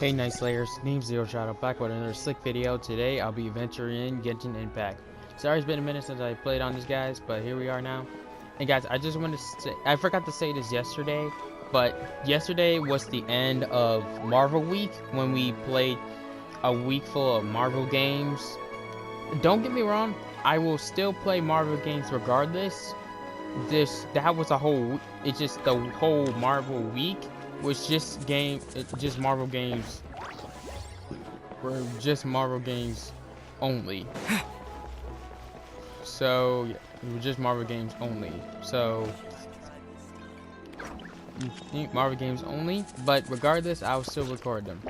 Hey Night Slayers, name Zero Shadow, back with another slick video. Today I'll be venturing in Genshin Impact. Sorry it's been a minute since I played on this, guys, but here we are now. And guys, I just want to say, I forgot to say this yesterday, but yesterday was the end of Marvel Week when we played a week full of Marvel games. Don't get me wrong, I will still play Marvel games regardless. That was a whole, it's just the whole Marvel week was just just Marvel games. Were just Marvel games only. So yeah, it was just Marvel games only. So Marvel games only, but regardless, I'll still record them.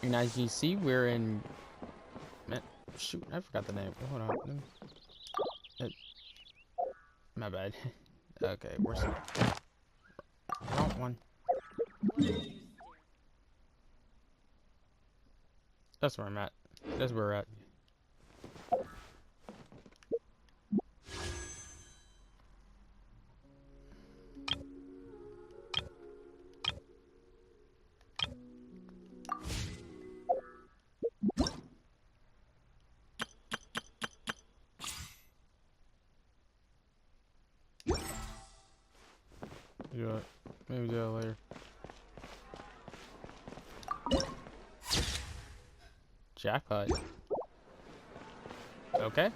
And as you see, we're in. Shoot, I forgot the name. Hold on. My bad. Okay, where's wrong one? That's where I'm at. That's where we're at. Do it. Maybe do that later. Jackpot. Okay.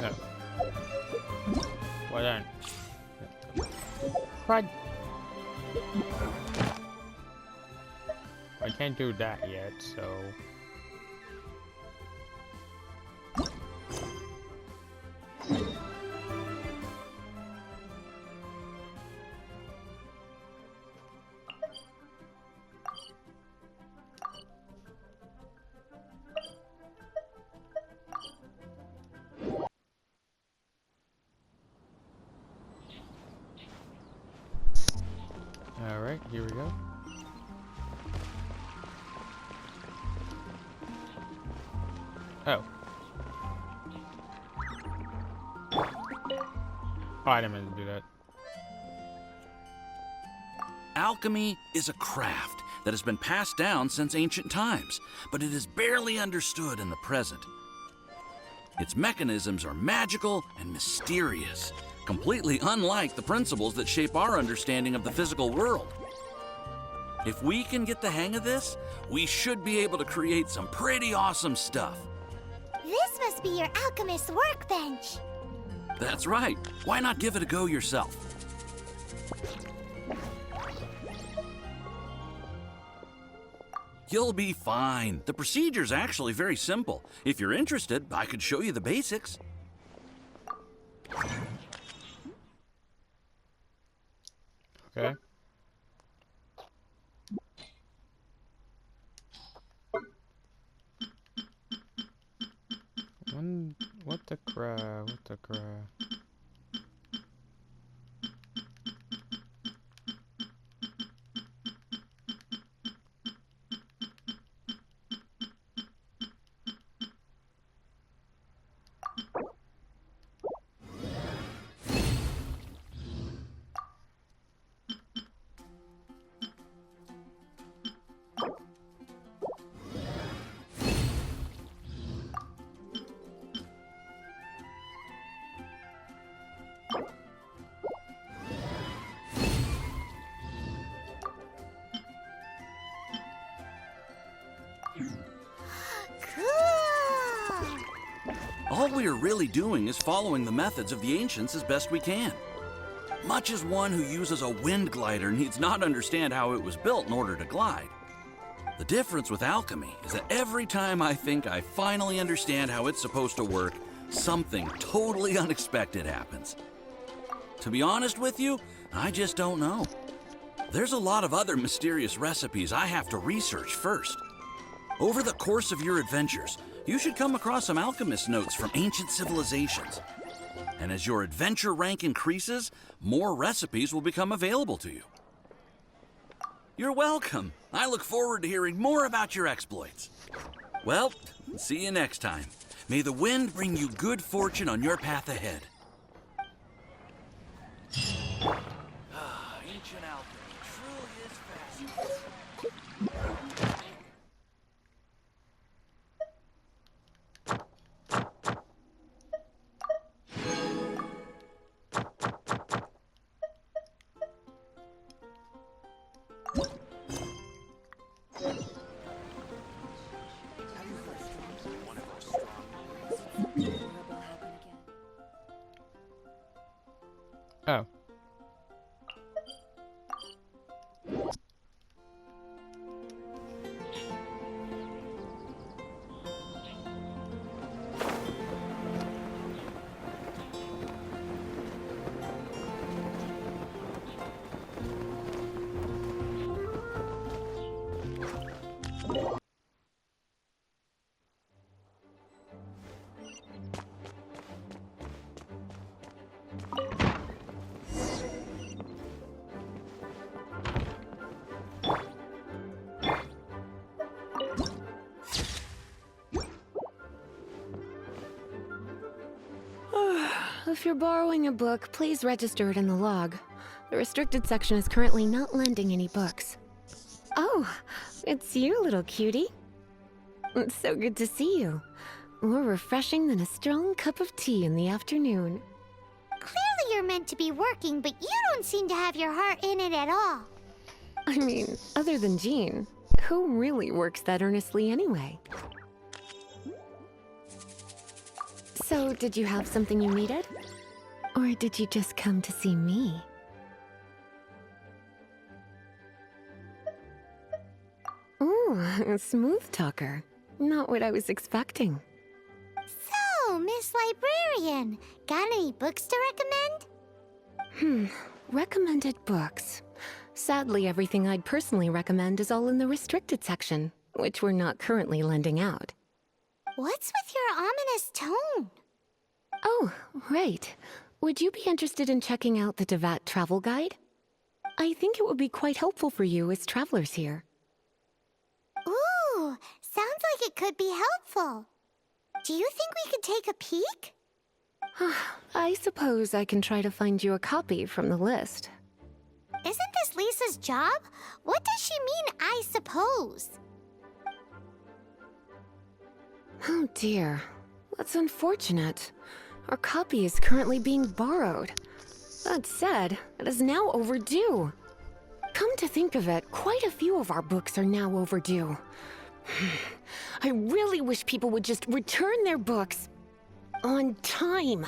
No. Well then. Crud. I can't do that yet, so. Alright, here we go. Oh. Oh, I didn't mean to do that. Alchemy is a craft that has been passed down since ancient times, but it is barely understood in the present. Its mechanisms are magical and mysterious, completely unlike the principles that shape our understanding of the physical world. If we can get the hang of this, we should be able to create some pretty awesome stuff. This must be your alchemist's workbench. That's right. Why not give it a go yourself? You'll be fine. The procedure's actually very simple. If you're interested, I could show you the basics. Okay. What the crap? What the crap? All we are really doing is following the methods of the ancients as best we can. Much as one who uses a wind glider needs not understand how it was built in order to glide. The difference with alchemy is that every time I think I finally understand how it's supposed to work, something totally unexpected happens. To be honest with you, I just don't know. There's a lot of other mysterious recipes I have to research first. Over the course of your adventures, you should come across some alchemist notes from ancient civilizations. And as your adventure rank increases, more recipes will become available to you. You're welcome. I look forward to hearing more about your exploits. Well, see you next time. May the wind bring you good fortune on your path ahead. Ancient alchemy truly is fascinating. Oh. If you're borrowing a book, please register it in the log. The restricted section is currently not lending any books. Oh, it's you, little cutie. It's so good to see you. More refreshing than a strong cup of tea in the afternoon. Clearly you're meant to be working, but you don't seem to have your heart in it at all. I mean, other than Jean, who really works that earnestly anyway? So, did you have something you needed? Or did you just come to see me? Ooh, a smooth talker. Not what I was expecting. So, Miss Librarian, got any books to recommend? Recommended books. Sadly, everything I'd personally recommend is all in the restricted section, which we're not currently lending out. What's with your ominous tone? Oh, right. Would you be interested in checking out the Devat travel guide? I think it would be quite helpful for you as travelers here. Ooh, sounds like it could be helpful. Do you think we could take a peek? I suppose I can try to find you a copy from the list. Isn't this Lisa's job? What does she mean, I suppose? Oh dear, that's unfortunate. Our copy is currently being borrowed. That said, it is now overdue. Come to think of it, quite a few of our books are now overdue. I really wish people would just return their books on time.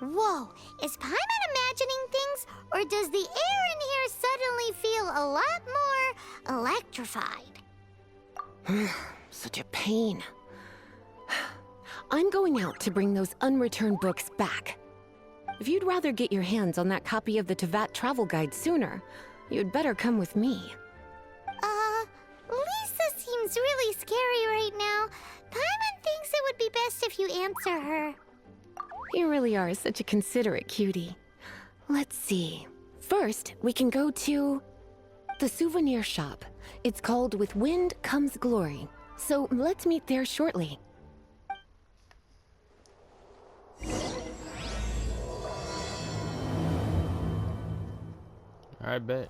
Whoa, is Paimon imagining things, or does the air in here suddenly feel a lot more electrified? Such a pain. I'm going out to bring those unreturned books back. If you'd rather get your hands on that copy of the Tevat travel guide sooner, you'd better come with me. Lisa seems really scary right now. Paimon thinks it would be best if you answer her. You really are such a considerate cutie. Let's see. First, we can go to the souvenir shop. It's called With Wind Comes Glory. So let's meet there shortly. I bet.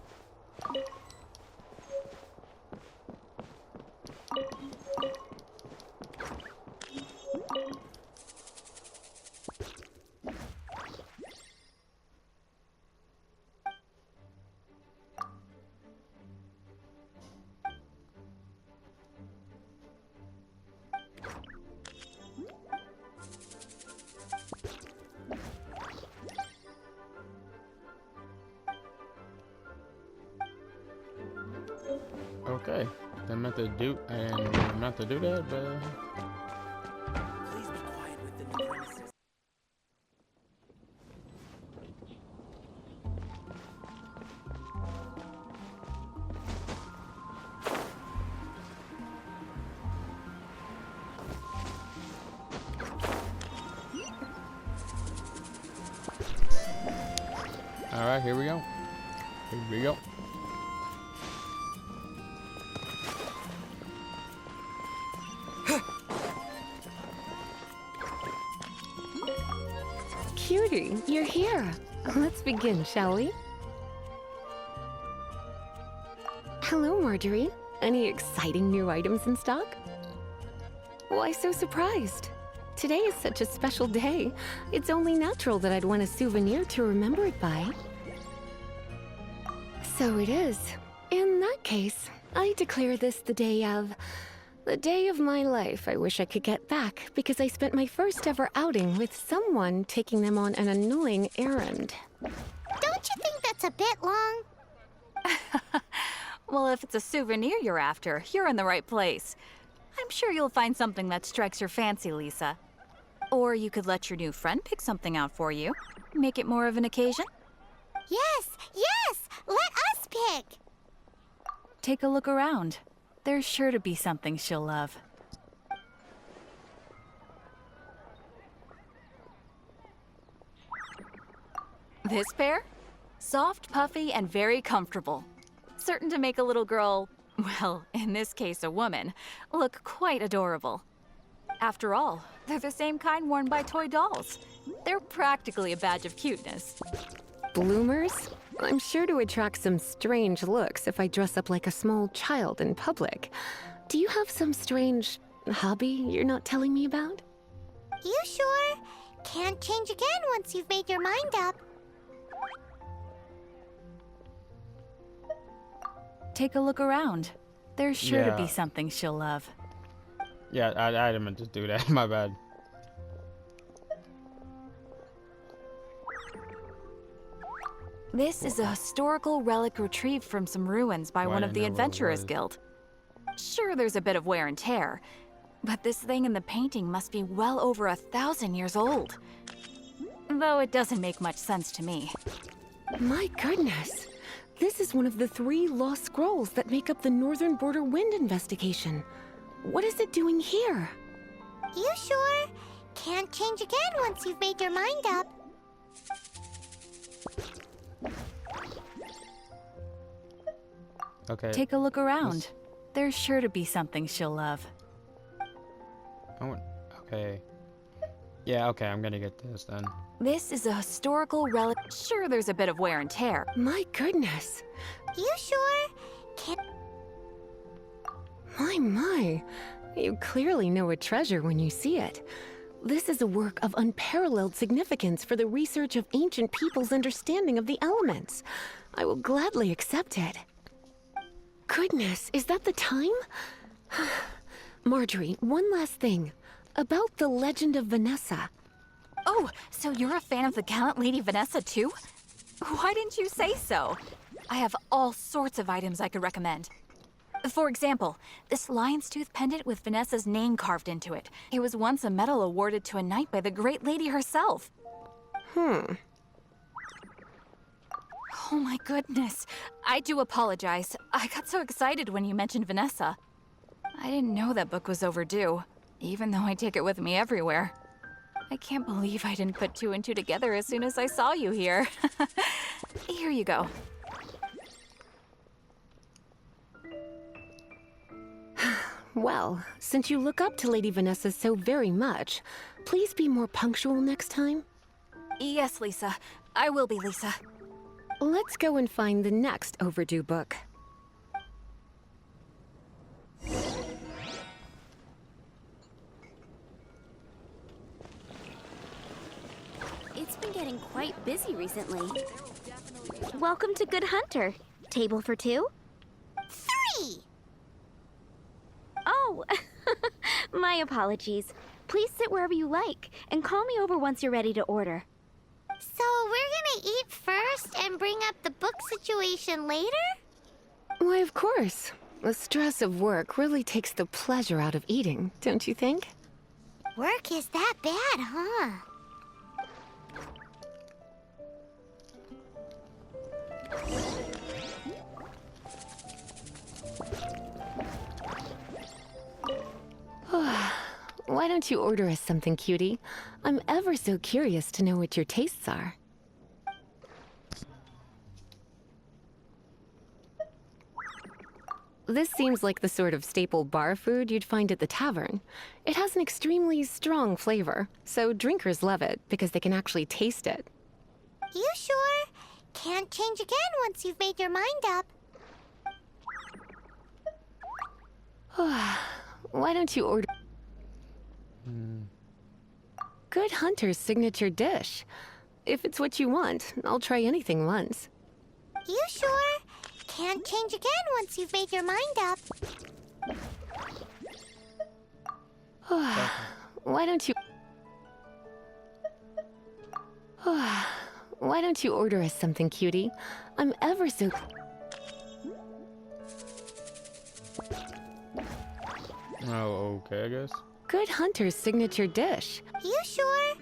Okay. I meant to do that, but Please be quiet within the premises. all right, here we go. Here we go. Cutie, you're here. Let's begin, shall we? Hello, Marjorie. Any exciting new items in stock? Why so surprised? Today is such a special day. It's only natural that I'd want a souvenir to remember it by. So it is. In that case, I declare this the day of my life I wish I could get back because I spent my first ever outing with someone taking them on an annoying errand. Don't you think that's a bit long? Well, if it's a souvenir you're after, you're in the right place. I'm sure you'll find something that strikes your fancy, Lisa. Or you could let your new friend pick something out for you. Make it more of an occasion. Yes, yes! Let us pick! Take a look around. There's sure to be something she'll love. This pair? Soft, puffy, and very comfortable. Certain to make a little girl, well, in this case a woman, look quite adorable. After all, they're the same kind worn by toy dolls. They're practically a badge of cuteness. Bloomers? I'm sure to attract some strange looks if I dress up like a small child in public. Do you have some strange hobby you're not telling me about? You sure? Can't change again once you've made your mind up. Take a look around. There's sure to Yeah. be something she'll love. Yeah, I didn't mean to do that. My bad. This is a historical relic retrieved from some ruins by Well, I one of didn't the know what it Adventurers was. Guild. Sure, there's a bit of wear and tear, but this thing in the painting must be well over 1,000 years old. Though it doesn't make much sense to me. My goodness. This is one of the 3 lost scrolls that make up the Northern Border Wind investigation. What is it doing here? You sure? Can't change again once you've made your mind up. Okay. Take a look around. There's sure to be something she'll love. Oh, okay. Yeah, okay, I'm gonna get this then. This is a historical relic. Sure, there's a bit of wear and tear. My goodness. You sure? Can't... My. You clearly know a treasure when you see it. This is a work of unparalleled significance for the research of ancient people's understanding of the elements. I will gladly accept it. Goodness, is that the time? Marjorie, one last thing. About the legend of Vanessa. Oh, so you're a fan of the gallant Lady Vanessa too? Why didn't you say so? I have all sorts of items I could recommend. For example, this lion's tooth pendant with Vanessa's name carved into it. It was once a medal awarded to a knight by the great lady herself. Oh my goodness. I do apologize. I got so excited when you mentioned Vanessa. I didn't know that book was overdue, even though I take it with me everywhere. I can't believe I didn't put 2 and 2 together as soon as I saw you here. Here you go. Well, since you look up to Lady Vanessa so very much, please be more punctual next time. Yes, Lisa. I will be, Lisa. Let's go and find the next overdue book. It's been getting quite busy recently. Welcome to Good Hunter. Table for 2? 3! Oh, my apologies. Please sit wherever you like, and call me over once you're ready to order. So we're gonna eat first and bring up the book situation later? Why, of course. The stress of work really takes the pleasure out of eating, don't you think? Work is that bad, huh? Why don't you order us something, cutie? I'm ever so curious to know what your tastes are. This seems like the sort of staple bar food you'd find at the tavern. It has an extremely strong flavor, so drinkers love it because they can actually taste it. You sure? Can't change again once you've made your mind up. Why don't you order... Good Hunter's signature dish. If it's what you want, I'll try anything once. You sure? Can't change again once you've made your mind up. Why don't you... Why don't you order us something, cutie? I'm ever so... Oh, okay, I guess. Good Hunter's signature dish. You sure?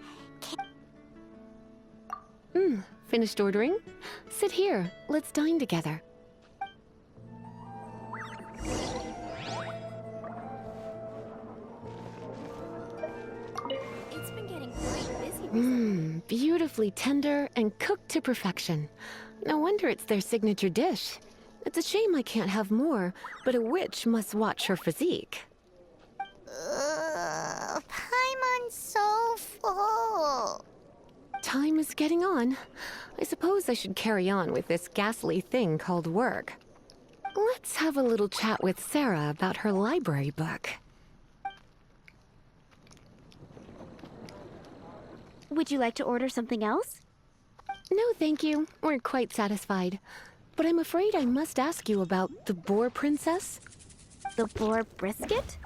Finished ordering? Sit here. Let's dine together. It's been getting quite busy recently. Beautifully tender and cooked to perfection. No wonder it's their signature dish. It's a shame I can't have more, but a witch must watch her physique. Paimon's so full. Time is getting on. I suppose I should carry on with this ghastly thing called work. Let's have a little chat with Sarah about her library book. Would you like to order something else? No, thank you. We're quite satisfied. But I'm afraid I must ask you about the Boar Princess. The boar brisket?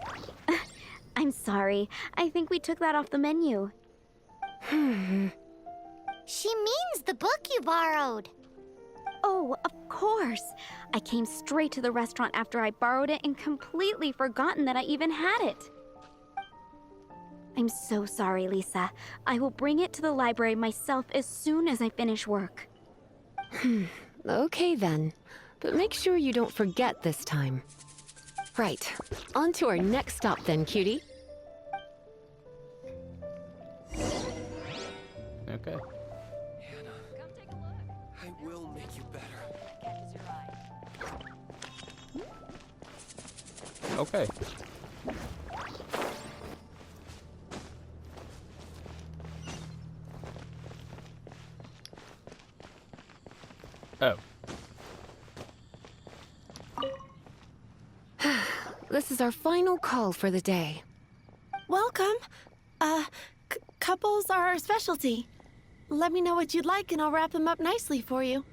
I'm sorry. I think we took that off the menu. She means the book you borrowed. Oh, of course. I came straight to the restaurant after I borrowed it and completely forgotten that I even had it. I'm so sorry, Lisa. I will bring it to the library myself as soon as I finish work. Okay then. But make sure you don't forget this time. Right. On to our next stop then, cutie. Okay. I will make you better. Okay. Oh. This is our final call for the day. Welcome. Couples are our specialty. Let me know what you'd like and I'll wrap them up nicely for you.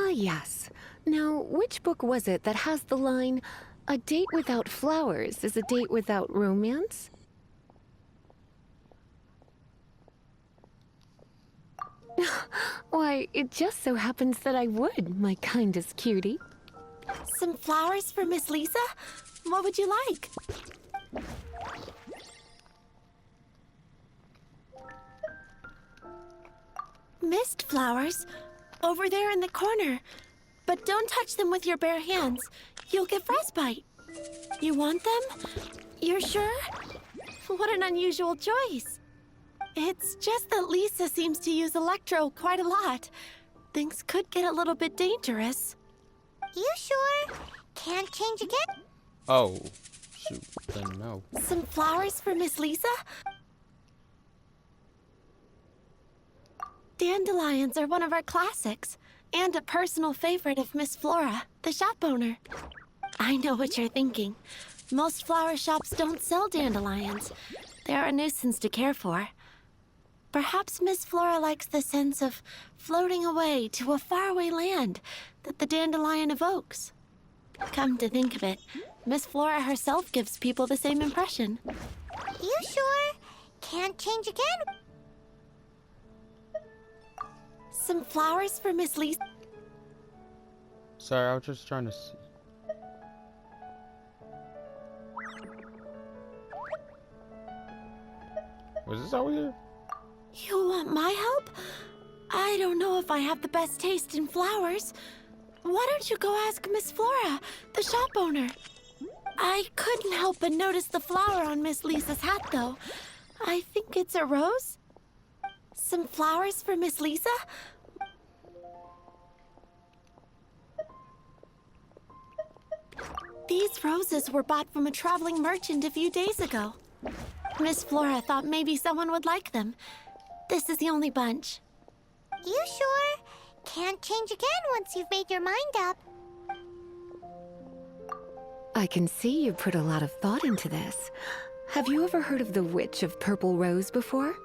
Yes. Now, which book was it that has the line, "A date without flowers is a date without romance"? Why, it just so happens that I would, my kindest cutie. Some flowers for Miss Lisa? What would you like? Mist flowers? Over there in the corner. But don't touch them with your bare hands. You'll get frostbite. You want them? You're sure? What an unusual choice. It's just that Lisa seems to use Electro quite a lot. Things could get a little bit dangerous. You sure? Can't change again? Oh. Shoot. Then no. Some flowers for Miss Lisa? Dandelions are one of our classics, and a personal favorite of Miss Flora, the shop owner. I know what you're thinking. Most flower shops don't sell dandelions. They're a nuisance to care for. Perhaps Miss Flora likes the sense of floating away to a faraway land that the dandelion evokes. Come to think of it, Miss Flora herself gives people the same impression. You sure? Can't change again? Some flowers for Miss Lisa. Sorry, I was just trying to see. Was this over here? You want my help? I don't know if I have the best taste in flowers. Why don't you go ask Miss Flora, the shop owner? I couldn't help but notice the flower on Miss Lisa's hat, though. I think it's a rose? Some flowers for Miss Lisa? These roses were bought from a traveling merchant a few days ago. Miss Flora thought maybe someone would like them. This is the only bunch. You sure? Can't change again once you've made your mind up. I can see you put a lot of thought into this. Have you ever heard of the Witch of Purple Rose before?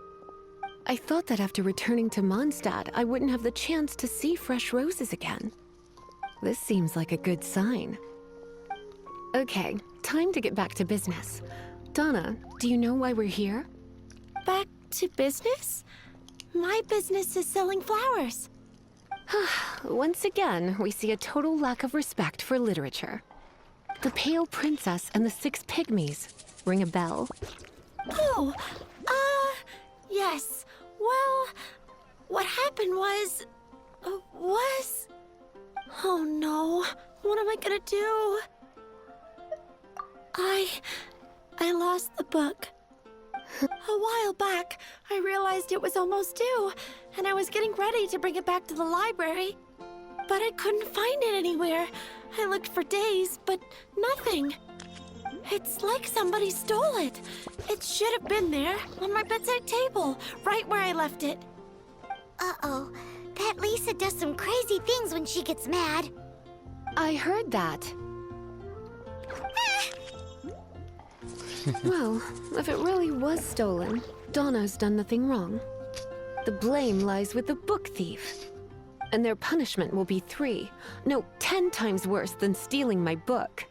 I thought that after returning to Mondstadt, I wouldn't have the chance to see fresh roses again. This seems like a good sign. Okay, time to get back to business. Donna, do you know why we're here? Back to business? My business is selling flowers. Once again, we see a total lack of respect for literature. The Pale Princess and the Six Pygmies. Ring a bell? Oh, yes. Well, what happened was... Oh no, what am I gonna do? I lost the book. A while back, I realized it was almost due, and I was getting ready to bring it back to the library. But I couldn't find it anywhere. I looked for days, but nothing. It's like somebody stole it. It should have been there, on my bedside table, right where I left it. Uh-oh. That Lisa does some crazy things when she gets mad. I heard that. Well, if it really was stolen, Donna's done nothing wrong. The blame lies with the book thief. And their punishment will be 10 times worse than stealing my book.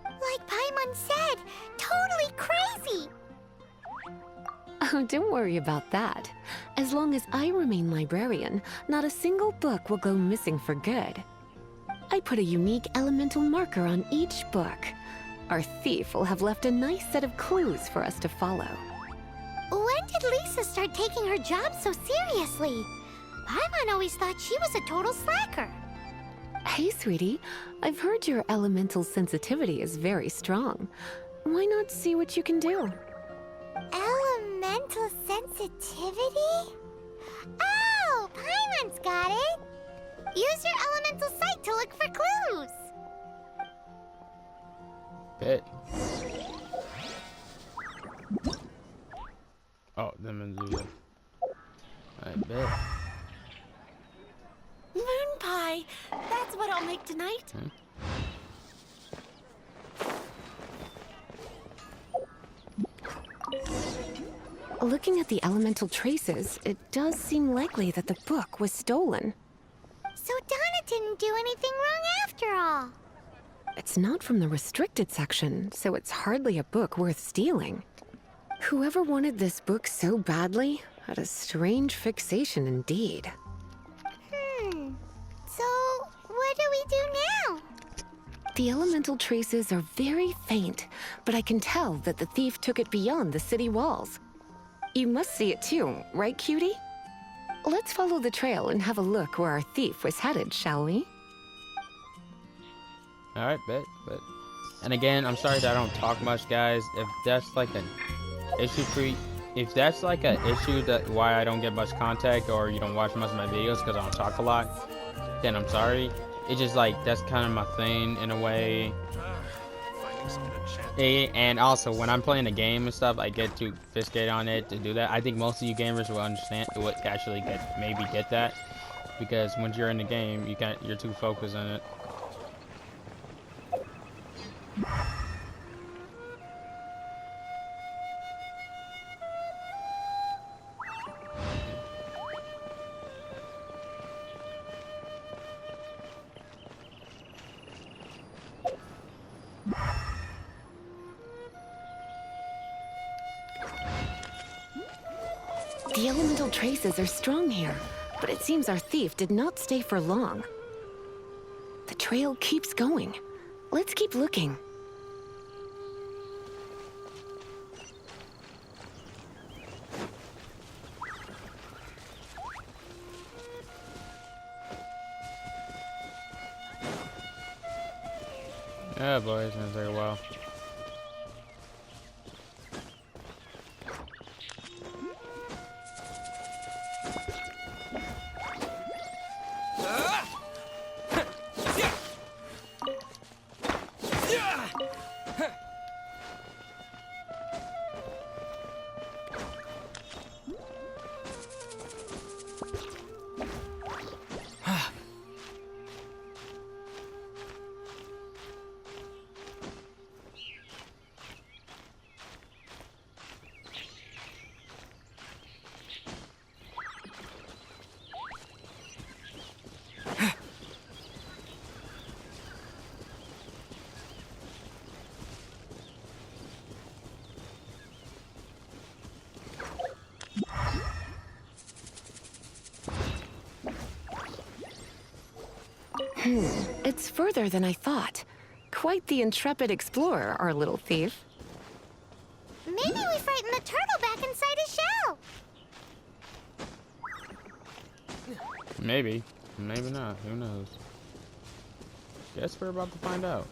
Like Paimon said, totally crazy. Oh, don't worry about that. As long as I remain librarian, not a single book will go missing for good. I put a unique elemental marker on each book. Our thief will have left a nice set of clues for us to follow. When did Lisa start taking her job so seriously? Paimon always thought she was a total slacker. Hey, sweetie. I've heard your elemental sensitivity is very strong. Why not see what you can do? Elemental sensitivity? Oh, Paimon's got it. Use your elemental sight to look for clues. Bet. Oh, them and do that. I bet. Moon pie! That's what I'll make tonight. Looking at the elemental traces, it does seem likely that the book was stolen. So Donna didn't do anything wrong after all. It's not from the restricted section, so it's hardly a book worth stealing. Whoever wanted this book so badly had a strange fixation indeed. So what do we do now? The elemental traces are very faint, but I can tell that the thief took it beyond the city walls. You must see it too, right, cutie? Let's follow the trail and have a look where our thief was headed, shall we? Alright, bet. And again, I'm sorry that I don't talk much, guys. If that's like an issue if that's like an issue that why I don't get much contact or you don't watch much of my videos because I don't talk a lot, then I'm sorry. It's just like that's kind of my thing in a way. And also when I'm playing a game and stuff, I get too sophisticated on it to do that. I think most of you gamers will understand, would actually get that, because once you're in the game, you're too focused on it. The elemental traces are strong here, but it seems our thief did not stay for long. The trail keeps going. Let's keep looking. Oh boy, it's gonna take a while. It's further than I thought. Quite the intrepid explorer, our little thief. Maybe we frightened the turtle back inside his shell. Maybe. Maybe not. Who knows? Guess we're about to find out.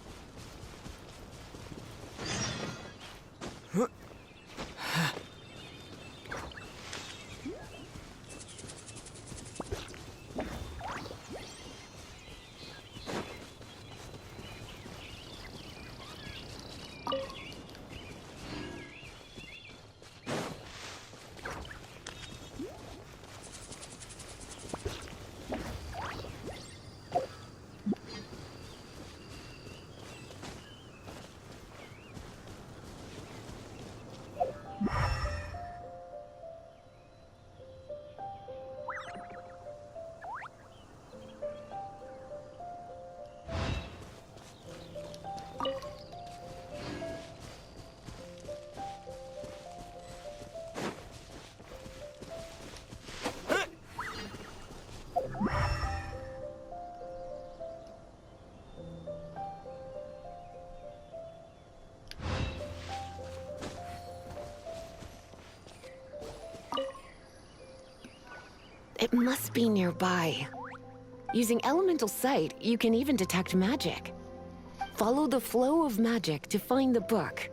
It must be nearby. Using elemental sight, you can even detect magic. Follow the flow of magic to find the book.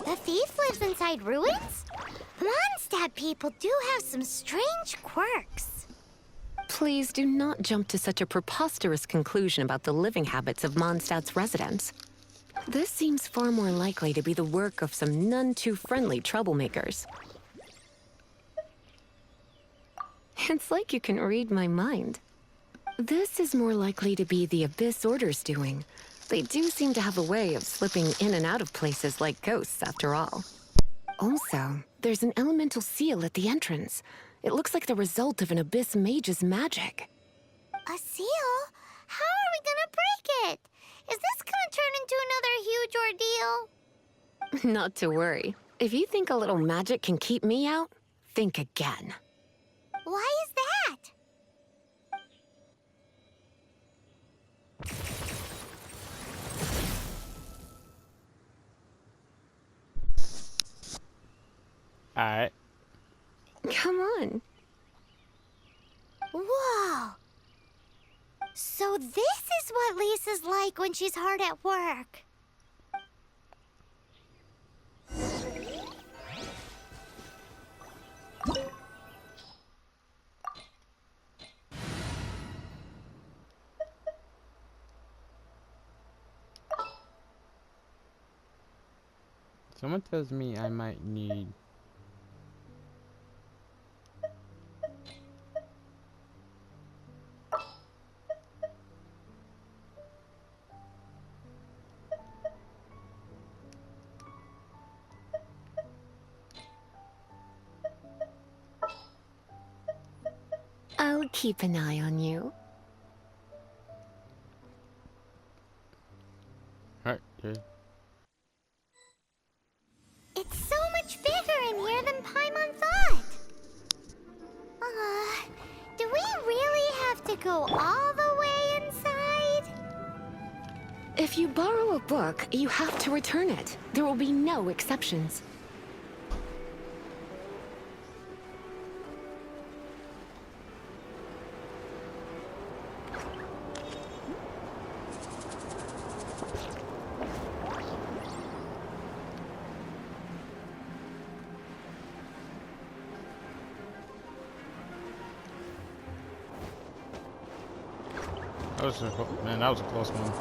The thief lives inside ruins? Mondstadt people do have some strange quirks. Please do not jump to such a preposterous conclusion about the living habits of Mondstadt's residents. This seems far more likely to be the work of some none too friendly troublemakers. It's like you can read my mind. This is more likely to be the Abyss Order's doing. They do seem to have a way of slipping in and out of places like ghosts, after all. Also, there's an elemental seal at the entrance. It looks like the result of an Abyss mage's magic. A seal? How are we gonna break it? Is this gonna turn into another huge ordeal? Not to worry. If you think a little magic can keep me out, think again. Why is that? Alright. Come on. Whoa! So this is what Lisa's like when she's hard at work. Someone tells me I might need... I'll keep an eye on you. Alright, good. It's so much bigger in here than Paimon thought. Do we really have to go all the way inside? If you borrow a book, you have to return it. There will be no exceptions. Man, that was a close one.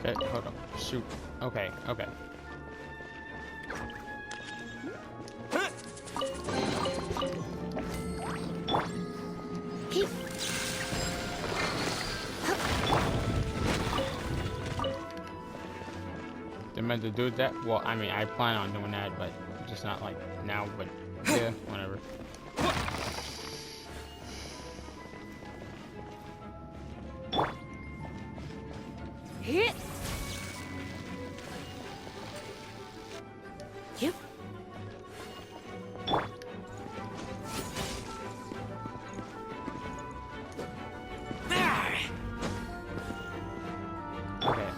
Okay, hold on. Shoot. Okay, okay. They meant to do that? Well, I mean, I plan on doing that, but just not like now, but yeah, whatever. Yep. Okay.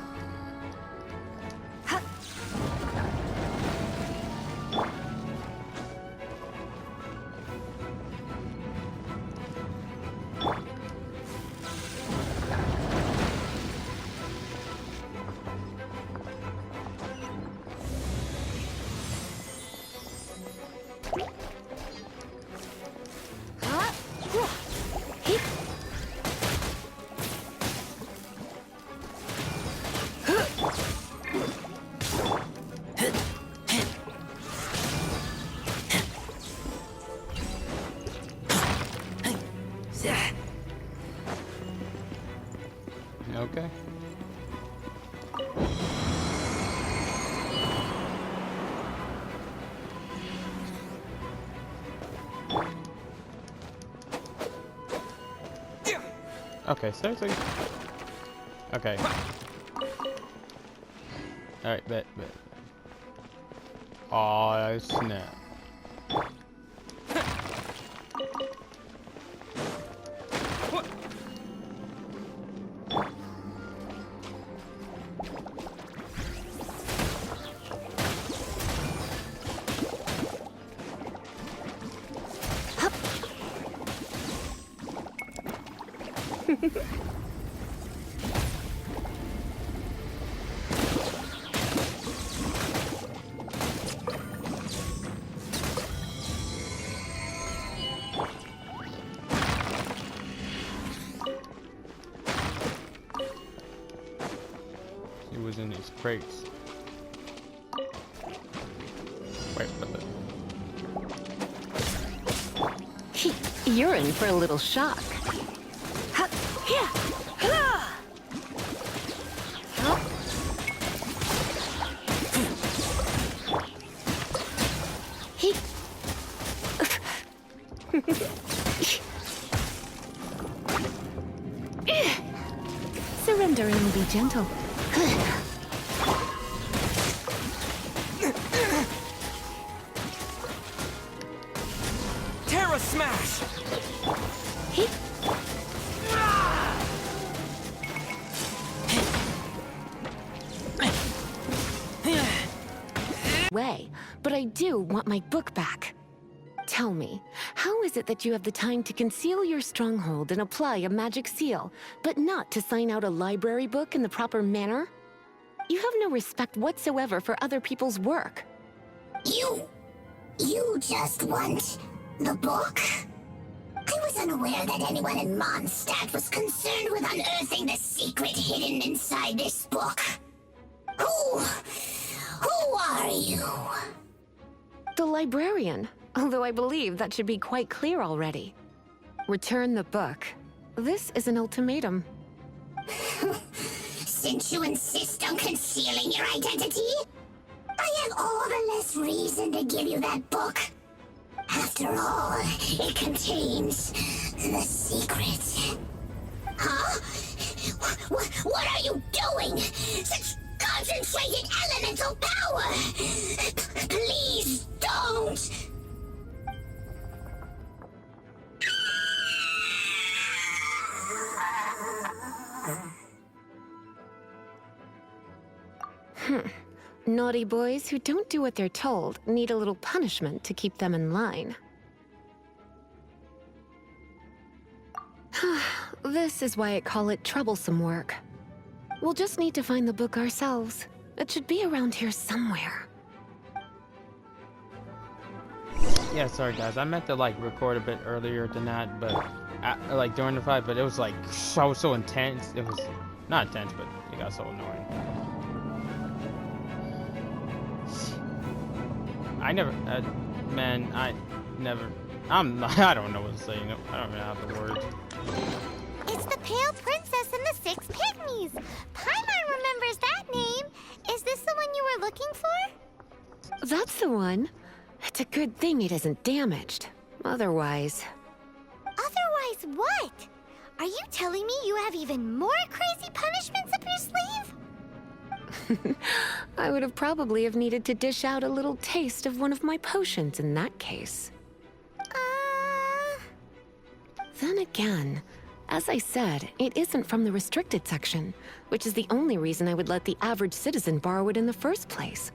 Okay. Okay, seriously? Okay. Alright, bet. Aw, snap. He was in these crates. Wait, what the? You're in for a little shock. Surrender and be gentle. Terra Smash! but I do want my book back. Tell me, how is it that you have the time to conceal your stronghold and apply a magic seal, but not to sign out a library book in the proper manner? You have no respect whatsoever for other people's work. You just want the book? I was unaware that anyone in Mondstadt was concerned with unearthing the secret hidden inside this book. Who are you? The librarian, although I believe that should be quite clear already. Return the book. This is an ultimatum. Since you insist on concealing your identity, I have all the less reason to give you that book. After all, it contains the secret. Huh? What are you doing? Such concentrated elemental power! Please don't! Naughty boys who don't do what they're told need a little punishment to keep them in line. This is why I call it troublesome work. We'll just need to find the book ourselves. It should be around here somewhere. Yeah, sorry guys. I meant to like record a bit earlier than that, but like during the fight, but it was like so intense. It was not intense, but it got so annoying. I don't know what to say. You know, I don't even have the words. It's the Pale Princess and the Six Pygmies. Paimon remembers that name. Is this the one you were looking for? That's the one. It's a good thing it isn't damaged. Otherwise... Otherwise what? Are you telling me you have even more crazy punishments up your sleeve? I would have probably have needed to dish out a little taste of one of my potions in that case. Then again, as I said, it isn't from the restricted section, which is the only reason I would let the average citizen borrow it in the first place.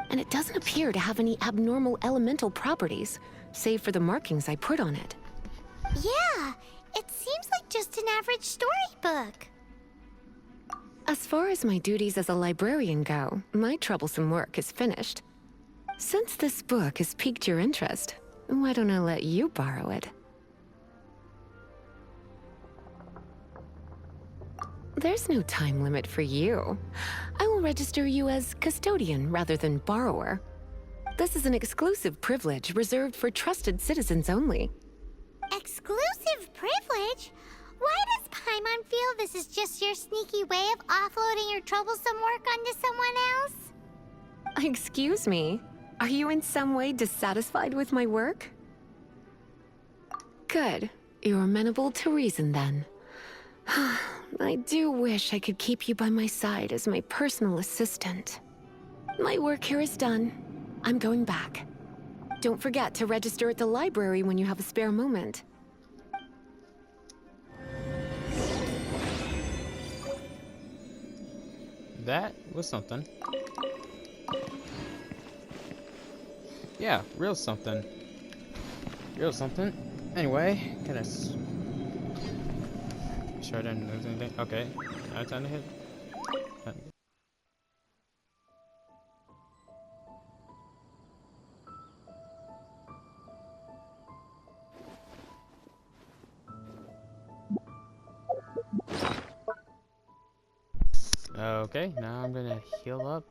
And it doesn't appear to have any abnormal elemental properties, save for the markings I put on it. Yeah, it seems like just an average storybook. As far as my duties as a librarian go, my troublesome work is finished. Since this book has piqued your interest, why don't I let you borrow it? There's no time limit for you. I will register you as custodian rather than borrower. This is an exclusive privilege reserved for trusted citizens only. Exclusive privilege? Why does Paimon feel this is just your sneaky way of offloading your troublesome work onto someone else? Excuse me, are you in some way dissatisfied with my work? Good. You're amenable to reason then. I do wish I could keep you by my side as my personal assistant. My work here is done. I'm going back. Don't forget to register at the library when you have a spare moment. That was something. Yeah, real something. Real something. Anyway, can I sure I didn't lose anything? Okay, now it's time to hit. Okay, now I'm gonna heal up.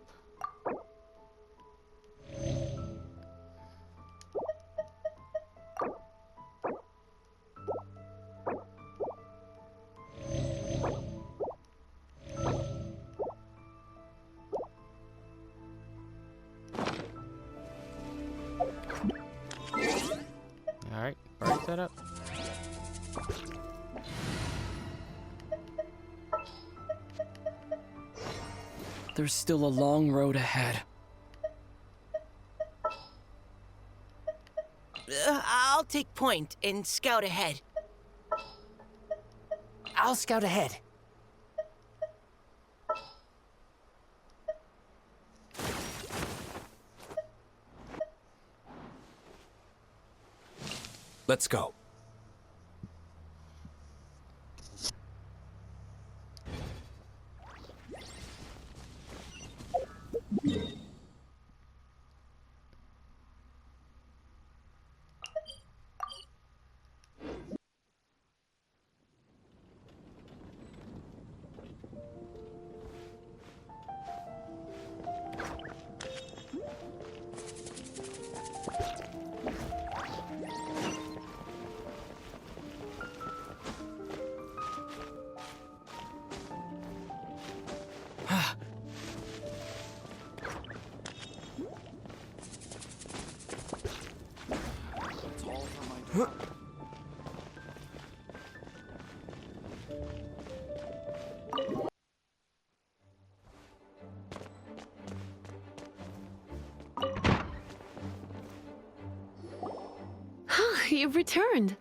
Alright, party set up. There's still a long road ahead. I'll take point and scout ahead. I'll scout ahead. Let's go. You've returned.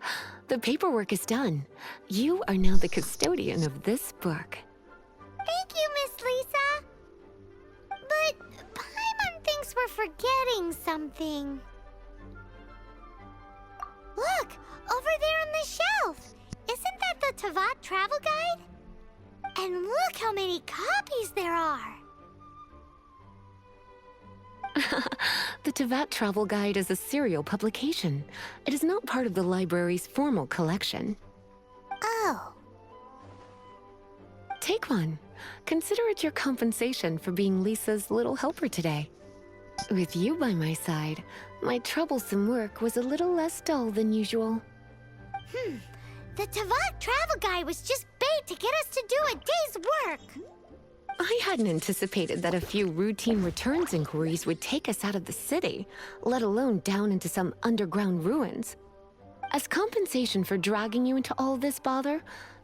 The paperwork is done. You are now the custodian of this book. Thank you, Miss Lisa. But Paimon thinks we're forgetting something. Look, over there on the shelf. Isn't that the Tavat travel guide? And look how many copies there are. The Tavat Travel Guide is a serial publication. It is not part of the library's formal collection. Oh. Take one. Consider it your compensation for being Lisa's little helper today. With you by my side, my troublesome work was a little less dull than usual. The Tavat travel guide was just bait to get us to do a day's work. I hadn't anticipated that a few routine returns inquiries would take us out of the city, let alone down into some underground ruins. As compensation for dragging you into all this bother,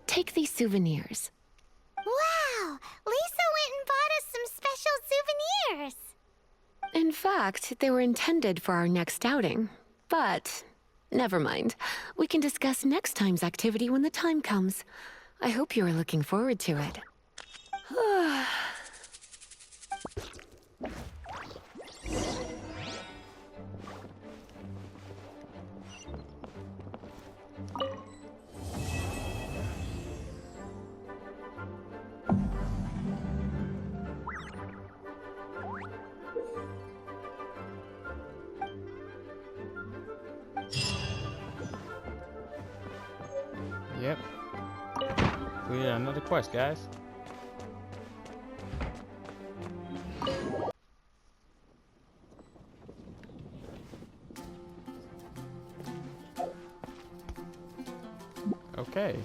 take these souvenirs. Wow! Lisa went and bought us some special souvenirs. In fact, they were intended for our next outing. But, never mind. We can discuss next time's activity when the time comes. I hope you are looking forward to it. Yep. We did another quest, guys. Okay.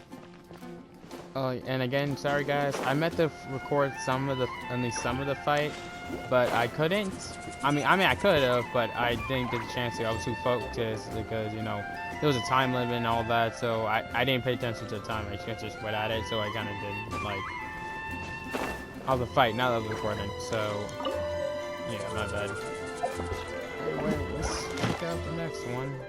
And again, sorry guys, I meant to record at least some of the fight, but I couldn't. I mean, I could have, but I didn't get the chance to. I was too focused because, you know, there was a time limit and all that, so I didn't pay attention to the time. I just went at it, so I kind of did, like, all the fight, now that I was recording, so, yeah, my bad. Anyway, let's check out the next one.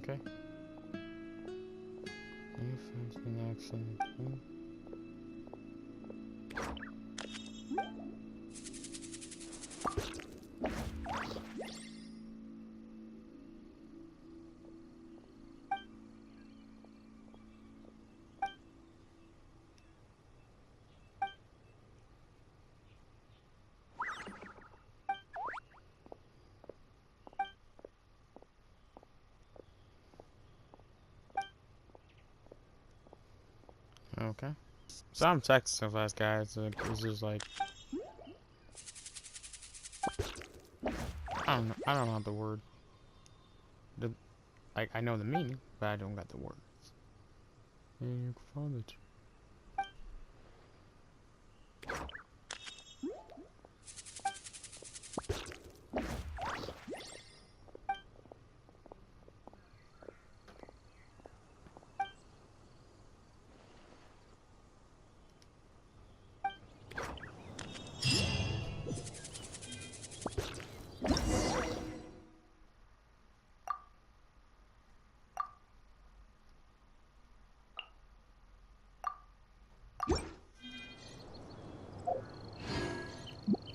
Okay. New first in action. Okay. So I'm texting so fast, guys. It's just like I don't know the word. Like I know the meaning, but I don't got the words. And you can find it.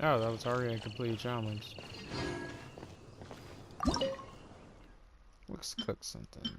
Oh, that was already a complete challenge. Let's cook something.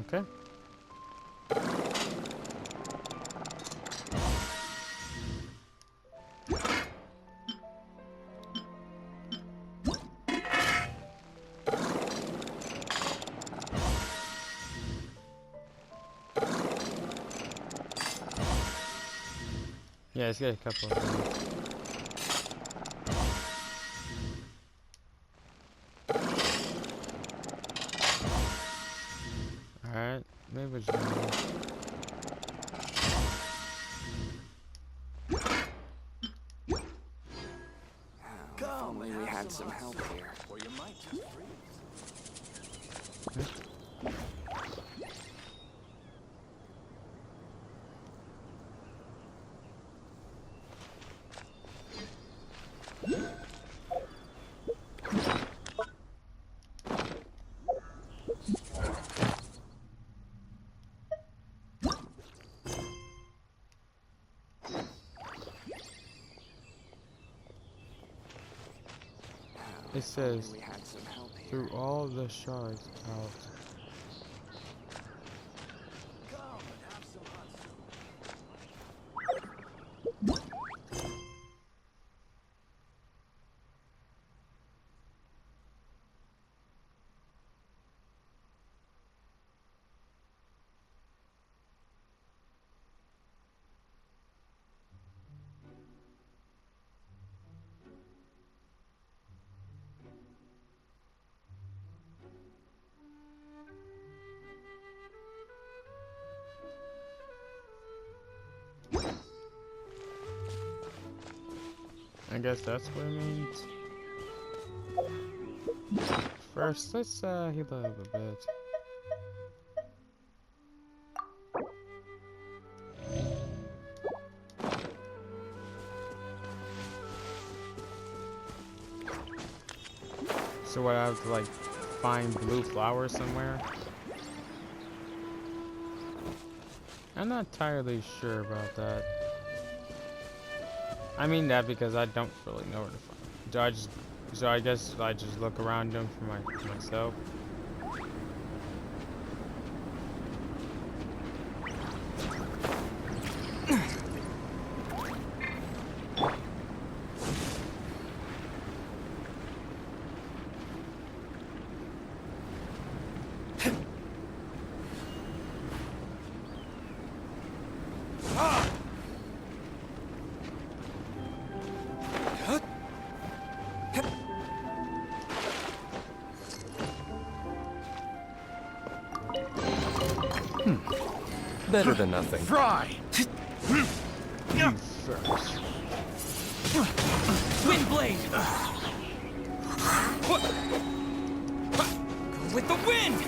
Okay. Yeah, let's get a couple of these. Alright, maybe it's If only we had some help here. Or you might just freeze. It says, We had some help here. through all the shards out. Come and have some hot soup. I guess that's what it means. First, let's heal a little bit. So what, I have to like find blue flowers somewhere? I'm not entirely sure about that. I mean that because I don't really know where to find. So I guess I just look around them for myself. Better than nothing. Fry! You first. Wind blade! Go with the wind!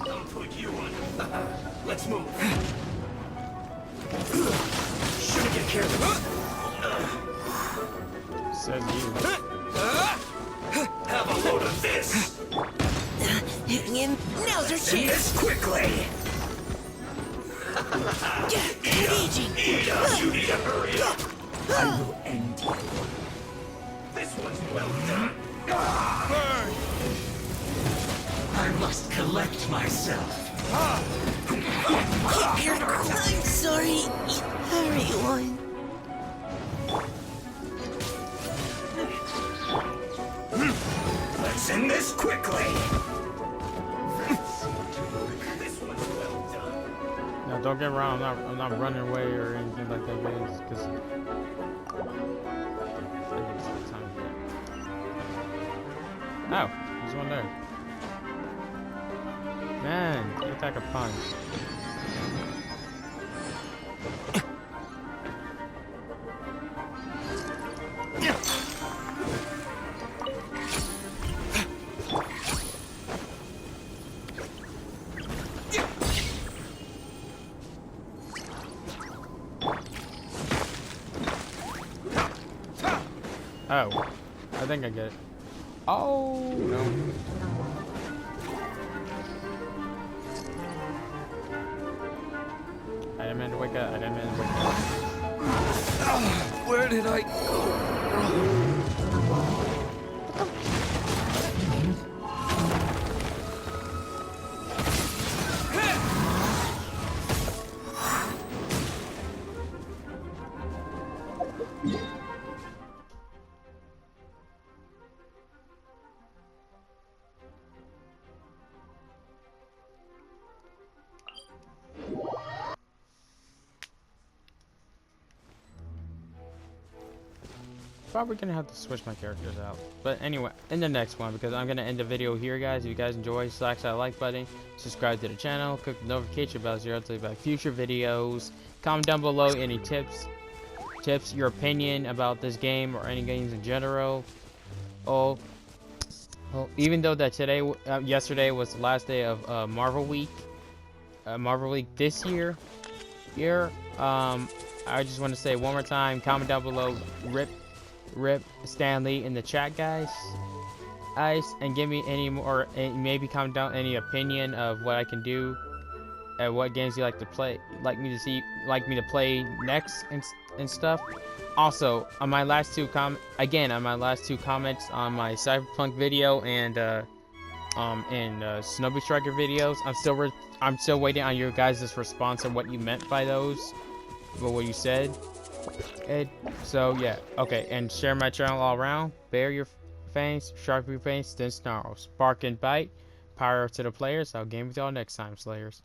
I'll put you on. Let's move. Shouldn't get careful. Says you. Have a load of this. Now's our Send chance. this quickly. Engaging. Ida, you need to hurry up. I will end you. This one's well done. Burn. I must collect myself. I'm sorry, everyone. Let's end this quickly. This one's well done. Now, don't get me wrong. I'm not running away or anything like that, guys. Because oh, there's one there. Man, take back a punch. Oh, I think I get it. Oh, no. I didn't mean to wake up. I didn't mean to wake up. Where did I go? Probably gonna have to switch my characters out. But anyway, in the next one, because I'm gonna end the video here, guys. If you guys enjoy, slash that like button, subscribe to the channel, click the notification bell so you're up to about future videos. Comment down below any tips, your opinion about this game or any games in general. Oh, even though that yesterday was the last day of Marvel Week this year. I just want to say one more time, comment down below, rip Stanley in the chat, guys, and give me any more, maybe comment down any opinion of what I can do and what games you like to play, like me to play next and stuff. Also, on my last two comments on my Cyberpunk video and Snowbee Striker videos, I'm still waiting on your guys' response on what you meant by those, what you said. So yeah, okay, and share my channel all around. Bare your fangs, sharpen your fangs, then snarls. Bark and bite. Power to the players. I'll game with y'all next time, Slayers.